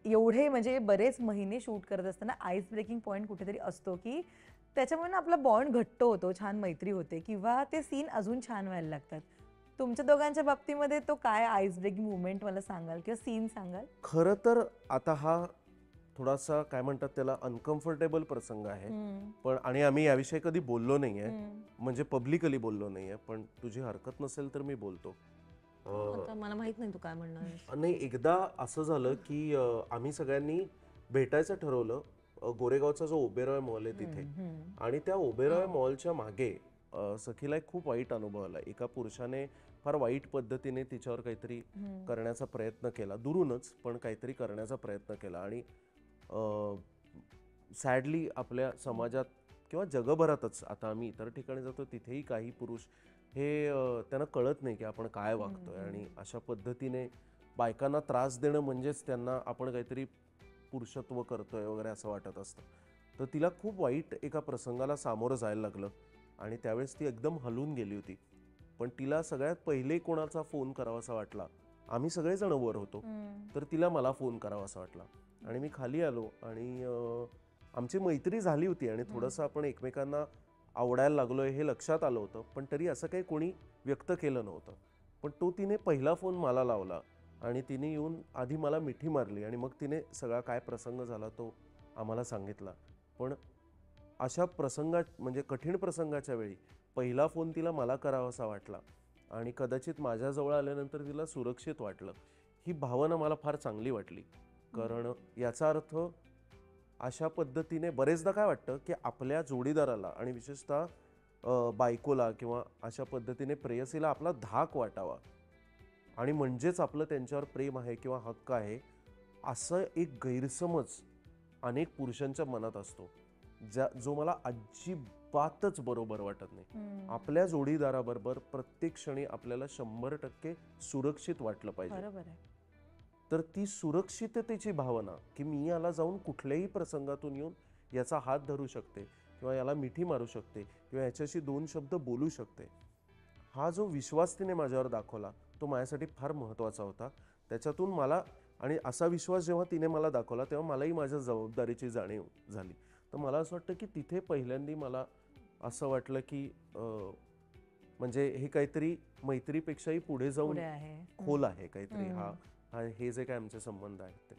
एवढे म्हणजे बरेच महिने शूट करत असताना आईस ब्रेकिंग पॉइंट कुठेतरी असतो, की त्याच्यामुळे ना आपला बॉन्ड घट्ट होतो, छान मैत्री होते किंवा ते सीन अजून छान व्हायला लागतात. तुमच्या दोघांच्या बाबतीमध्ये तो काय आईस ब्रेकिंग मोमेंट मला सांगाल किंवा सीन सांगाल? खरं तर आता हा थोडासा काय म्हणतात त्याला अनकम्फर्टेबल प्रसंग आहे. हं, पण आणि आम्ही याविषयी कधी बोललो नाहीये. हं. म्हणजे पब्लिकली बोललो नाहीये. पण तुझी हरकत नसेल तर मी बोलतो. आता मला माहित नाही तू काय म्हणणार आहेस. नाही एकदा असं झालं की आम्ही सगळ्यांनी भेटायचं ठरवलं. गोरेगावचा जो ओबेरॉय मॉल आहे तिथे. आणि त्या ओबेरॉय मॉलच्या मागे सखीला एक खूप वाईट अनुभव आला. एका पुरुषाने फार वाईट पद्धतीने तिच्यावर काहीतरी करण्याचा प्रयत्न केला. दुरूनच पण काहीतरी करण्याचा प्रयत्न केला. आणि सॅडली आपल्या समाजात किंवा जगभरातच आता आम्ही इतर ठिकाणी जातो तिथेही काही पुरुष हे त्यांना कळत नाही की आपण काय वागतोय. आणि अशा पद्धतीने बायकांना त्रास देणं म्हणजेच त्यांना आपण काहीतरी पुरुषत्व करतोय वगैरे असं वाटत असतं. तर तिला खूप वाईट एका प्रसंगाला सामोरं जायला लागलं. आणि त्यावेळेस ती एकदम हलून गेली होती. पण तिला सगळ्यात पहिले कोणाचा फोन करावासा वाटला, आम्ही सगळेजण वर होतो, तर तिला मला फोन करावासा वाटला. आणि मी खाली आलो आणि आमची मैत्री झाली होती आणि थोडंसं आपण एकमेकांना आवडायला लागलोय हे लक्षात आलं होतं. पण तरी असं काही कोणी व्यक्त केलं नव्हतं. पण तो तिने पहिला फोन मला लावला आणि तिने येऊन आधी मला मिठी मारली आणि मग तिने सगळा काय प्रसंग झाला तो आम्हाला सांगितला. पण अशा प्रसंगात म्हणजे कठीण प्रसंगाच्या वेळी पहिला फोन तिला मला करावासा वाटला आणि कदाचित माझ्याजवळ आल्यानंतर तिला सुरक्षित वाटलं. ही भावना मला फार चांगली वाटली. कारण याचा अर्थ अशा पद्धतीने बरेचदा काय वाटतं की आपल्या जोडीदाराला आणि विशेषतः बायकोला किंवा अशा पद्धतीने प्रेयसीला आपला धाक वाटावा आणि म्हणजेच आपलं त्यांच्यावर प्रेम आहे किंवा हक्क आहे असं एक गैरसमज अनेक पुरुषांच्या मनात असतो. जो मला अजिबातच बरोबर वाटत नाही. आपल्या जोडीदाराबरोबर प्रत्येक क्षणी आपल्याला 100% सुरक्षित वाटलं पाहिजे. बरोबर आहे. तर ती सुरक्षिततेची भावना की मी याला जाऊन कुठल्याही प्रसंगातून येऊन याचा हात धरू शकते किंवा याला मिठी मारू शकते किंवा याच्याशी 2 शब्द बोलू शकते, हा जो विश्वास तिने माझ्यावर दाखवला तो माझ्यासाठी फार महत्त्वाचा होता. त्याच्यातून मला आणि असा विश्वास जेव्हा तिने मला दाखवला तेव्हा मलाही माझ्या जबाबदारीची जाणीव झाली. तर मला असं वाटतं की तिथे पहिल्यांदा मला असं वाटलं की म्हणजे हे काहीतरी मैत्रीपेक्षाही पुढे जाऊन पुढे आहे. खोल आहे काहीतरी. हा हे जे काय आमचे संबंध आहेत ते